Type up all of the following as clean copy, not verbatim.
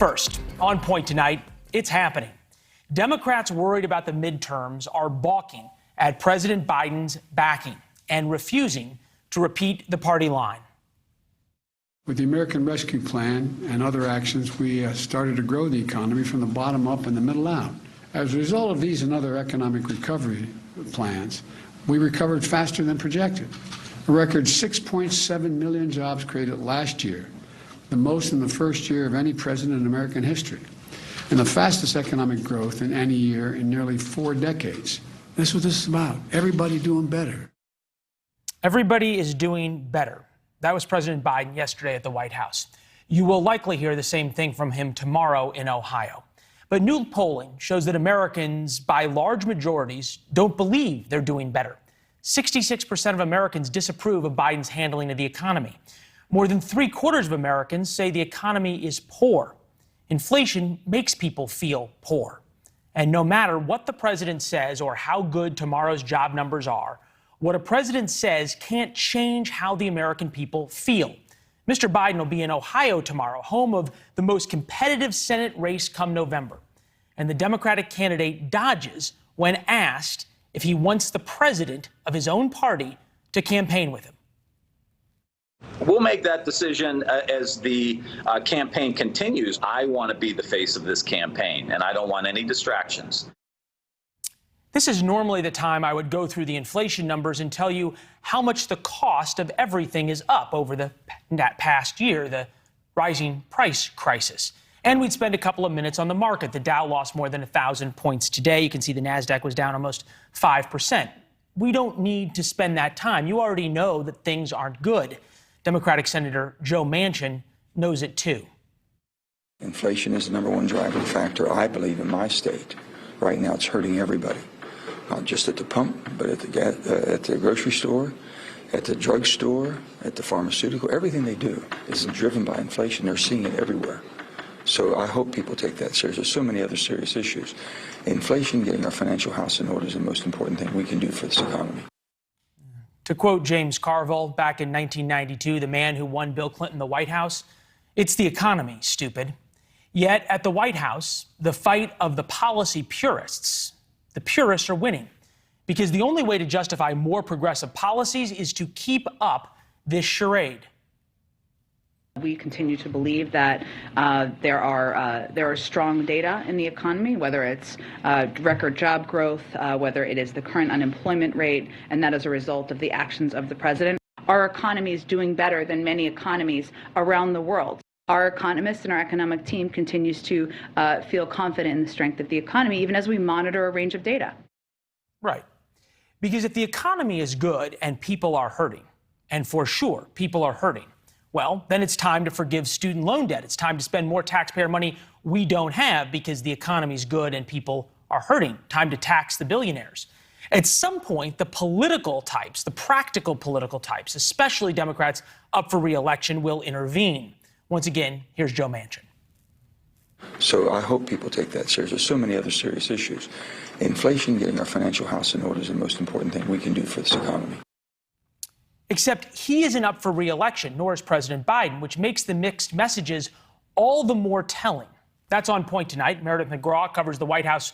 First, on point tonight, it's happening. Democrats worried about the midterms are balking at President Biden's backing and refusing to repeat the party line. With the American Rescue Plan and other actions, we started to grow the economy from the bottom up and the middle out. As a result of these and other economic recovery plans, we recovered faster than projected. A record 6.7 million jobs created last year, the most in the first year of any president in American history, and the fastest economic growth in any year in nearly 4 decades. That's what this is about. Everybody doing better. Everybody is doing better. That was President Biden yesterday at the White House. You will likely hear the same thing from him tomorrow in Ohio. But new polling shows that Americans, by large majorities, don't believe they're doing better. 66% of Americans disapprove of Biden's handling of the economy. More than 3/4 of Americans say the economy is poor. Inflation makes people feel poor. And no matter what the president says or how good tomorrow's job numbers are, what a president says can't change how the American people feel. Mr. Biden will be in Ohio tomorrow, home of the most competitive Senate race come November. And the Democratic candidate dodges when asked if he wants the president of his own party to campaign with him. We'll make that decision as the campaign continues. I want to be the face of this campaign, and I don't want any distractions. This is normally the time I would go through the inflation numbers and tell you how much the cost of everything is up over that past year, the rising price crisis. And we'd spend a couple of minutes on the market. The Dow lost more than 1,000 points today. You can see the NASDAQ was down almost 5%. We don't need to spend that time. You already know that things aren't good. Democratic Senator Joe Manchin knows it too. Inflation is the #1 driving factor, I believe, in my state. Right now, it's hurting everybody, not just at the pump, but at the grocery store, at the drugstore, at the pharmaceutical. Everything they do is driven by inflation. They're seeing it everywhere. So I hope people take that serious. There's so many other serious issues. Inflation, getting our financial house in order is the most important thing we can do for this economy. To quote James Carville back in 1992, the man who won Bill Clinton the White House, it's the economy, stupid. Yet at the White House, the fight of the policy purists, the purists are winning. Because the only way to justify more progressive policies is to keep up this charade. We continue to believe that there are strong data in the economy, whether it's record job growth, whether it is the current unemployment rate, and that as a result of the actions of the president. Our economy is doing better than many economies around the world. Our economists and our economic team continues to feel confident in the strength of the economy, even as we monitor a range of data. Right. Because if the economy is good and people are hurting, and for sure people are hurting, well, then it's time to forgive student loan debt. It's time to spend more taxpayer money we don't have because the economy is good and people are hurting. Time to tax the billionaires. At some point, the political types, the practical political types, especially Democrats up for re-election, will intervene. Once again, here's Joe Manchin. So I hope people take that serious. There's so many other serious issues. Inflation, getting our financial house in order is the most important thing we can do for this economy. Except he isn't up for re-election, nor is President Biden, which makes the mixed messages all the more telling. That's on point tonight. Meredith McGraw covers the White House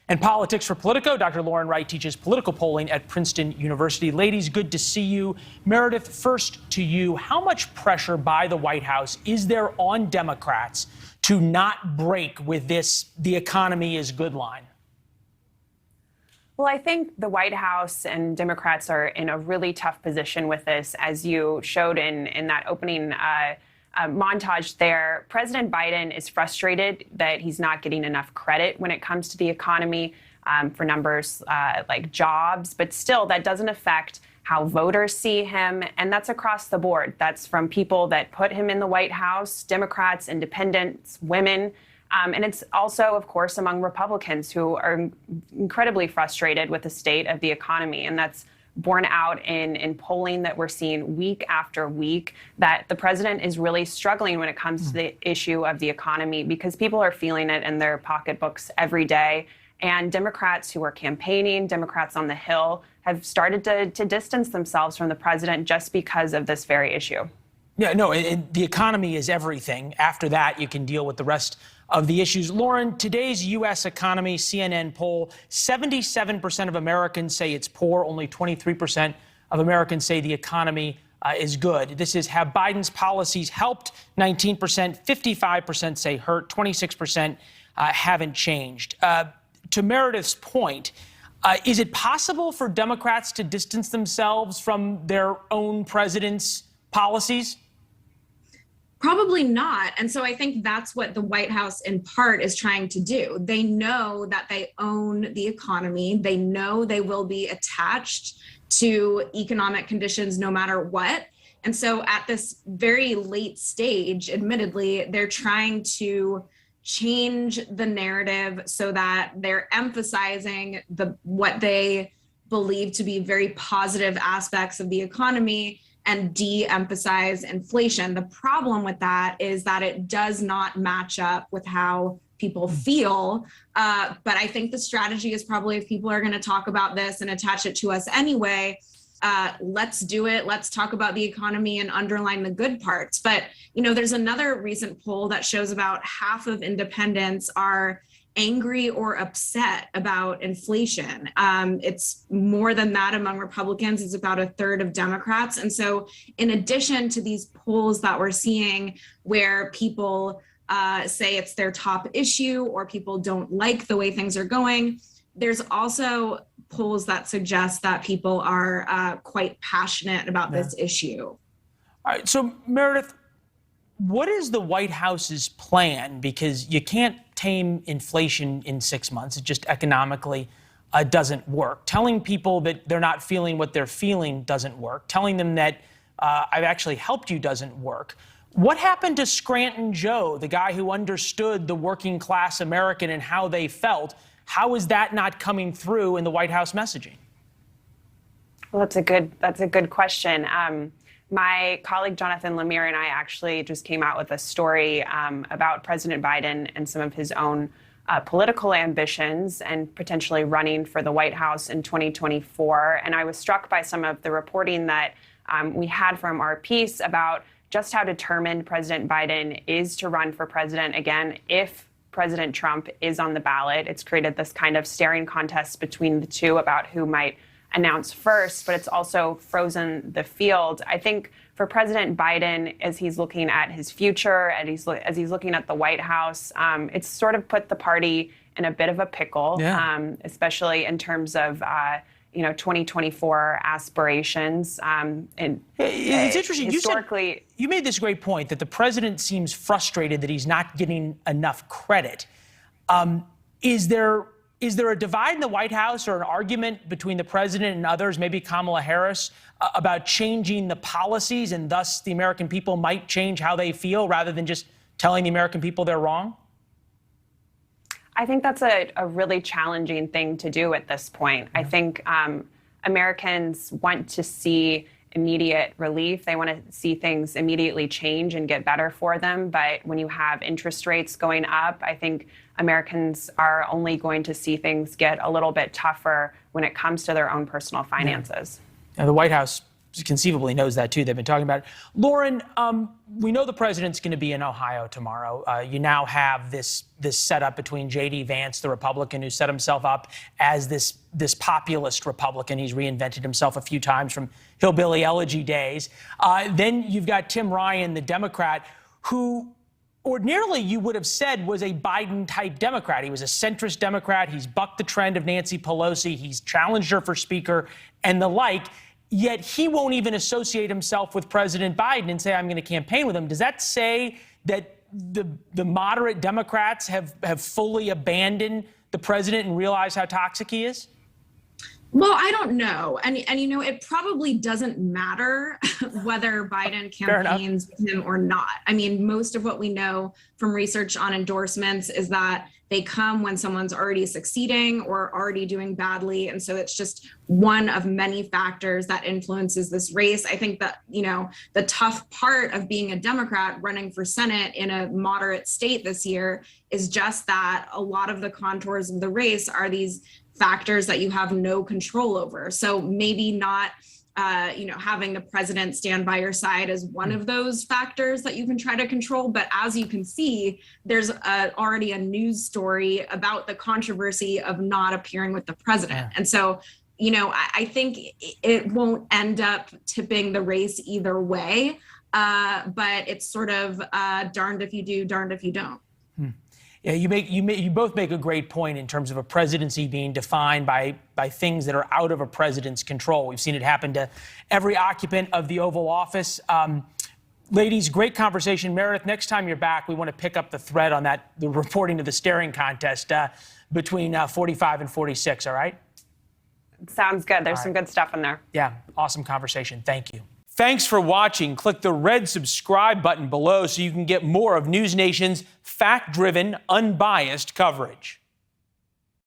and politics for Politico. Dr. Lauren Wright teaches political polling at Princeton University. Ladies, good to see you. Meredith, first to you. How much pressure by the White House is there on Democrats to not break with this "the economy is good" line? Well, I think the White House and Democrats are in a really tough position with this, as you showed in that opening montage there. President Biden is frustrated that he's not getting enough credit when it comes to the economy for numbers like jobs, but still that doesn't affect how voters see him, and that's across the board. That's from people that put him in the White House, Democrats, independents, women. And it's also, of course, among Republicans who are incredibly frustrated with the state of the economy. And that's borne out in polling that we're seeing week after week, that the president is really struggling when it comes to the issue of the economy because people are feeling it in their pocketbooks every day. And Democrats who are campaigning, Democrats on the Hill, have started to distance themselves from the president just because of this very issue. Yeah, no, the economy is everything. After that, you can deal with the rest of the issues. Lauren, today's U.S. economy, CNN poll, 77% of Americans say it's poor. Only 23% of Americans say the economy is good. This is, have Biden's policies helped? 19%, 55% say hurt, 26% haven't changed. To Meredith's point, is it possible for Democrats to distance themselves from their own president's policies? Probably not. And so I think that's what the White House in part is trying to do. They know that they own the economy. They know they will be attached to economic conditions no matter what. And so at this very late stage, admittedly, they're trying to change the narrative so that they're emphasizing what they believe to be very positive aspects of the economy and de-emphasize inflation. The problem with that is that it does not match up with how people feel. But I think the strategy is probably, if people are going to talk about this and attach it to us anyway, let's do it. Let's talk about the economy and underline the good parts. But, you know, there's another recent poll that shows about half of independents are angry or upset about inflation. It's more than that among Republicans. It's about a third of Democrats. And so in addition to these polls that we're seeing where people say it's their top issue or people don't like the way things are going, there's also polls that suggest that people are quite passionate about this issue. All right. So, Meredith, what is the White House's plan? Because you can't tame inflation in 6 months. It just economically doesn't work. Telling people that they're not feeling what they're feeling doesn't work. Telling them that I've actually helped you doesn't work. What happened to Scranton Joe, the guy who understood the working class American and how they felt? How is that not coming through in the White House messaging? Well, that's a good question. My colleague Jonathan Lemire and I actually just came out with a story about President Biden and some of his own political ambitions and potentially running for the White House in 2024. And I was struck by some of the reporting that we had from our piece about just how determined President Biden is to run for president again if President Trump is on the ballot. It's created this kind of staring contest between the two about who might announce first, but it's also frozen the field. I think for President Biden, as he's looking at his future and as he's looking at the White House, it's sort of put the party in a bit of a pickle, especially in terms of 2024 aspirations. And it's interesting. Historically, you made this great point that the president seems frustrated that he's not getting enough credit. Is there a divide in the White House or an argument between the president and others, maybe Kamala Harris, about changing the policies and thus the American people might change how they feel rather than just telling the American people they're wrong? I think that's a really challenging thing to do at this point. I think Americans want to see immediate relief. They want to see things immediately change and get better for them. But when you have interest rates going up, I think Americans are only going to see things get a little bit tougher when it comes to their own personal finances. And the White House conceivably knows that, too. They've been talking about it. Lauren, we know the president's going to be in Ohio tomorrow. You now have this setup between J.D. Vance, the Republican who set himself up as this populist Republican. He's reinvented himself a few times from hillbilly elegy days. Then you've got Tim Ryan, the Democrat, who ordinarily you would have said was a Biden-type Democrat. He was a centrist Democrat. He's bucked the trend of Nancy Pelosi. He's challenged her for Speaker and the like. Yet he won't even associate himself with President Biden and say, I'm going to campaign with him. Does that say that the moderate Democrats have fully abandoned the president and realized how toxic he is? Well, I don't know. And it probably doesn't matter whether Biden campaigns with him or not. I mean, most of what we know from research on endorsements is that they come when someone's already succeeding or already doing badly. And so it's just one of many factors that influences this race. I think that, the tough part of being a Democrat running for Senate in a moderate state this year is just that a lot of the contours of the race are these factors that you have no control over. So maybe not having the president stand by your side is one of those factors that you can try to control. But as you can see, there's already a news story about the controversy of not appearing with the president. And so, I think it won't end up tipping the race either way. But it's sort of darned if you do, darned if you don't. Yeah, you both make a great point in terms of a presidency being defined by things that are out of a president's control. We've seen it happen to every occupant of the Oval Office. Ladies, great conversation. Meredith, next time you're back, we want to pick up the thread on the reporting to the staring contest between 45 and 46, all right? Sounds good. There's some good stuff in there. Yeah, awesome conversation. Thank you. Thanks for watching. Click the red subscribe button below so you can get more of NewsNation's fact-driven, unbiased coverage.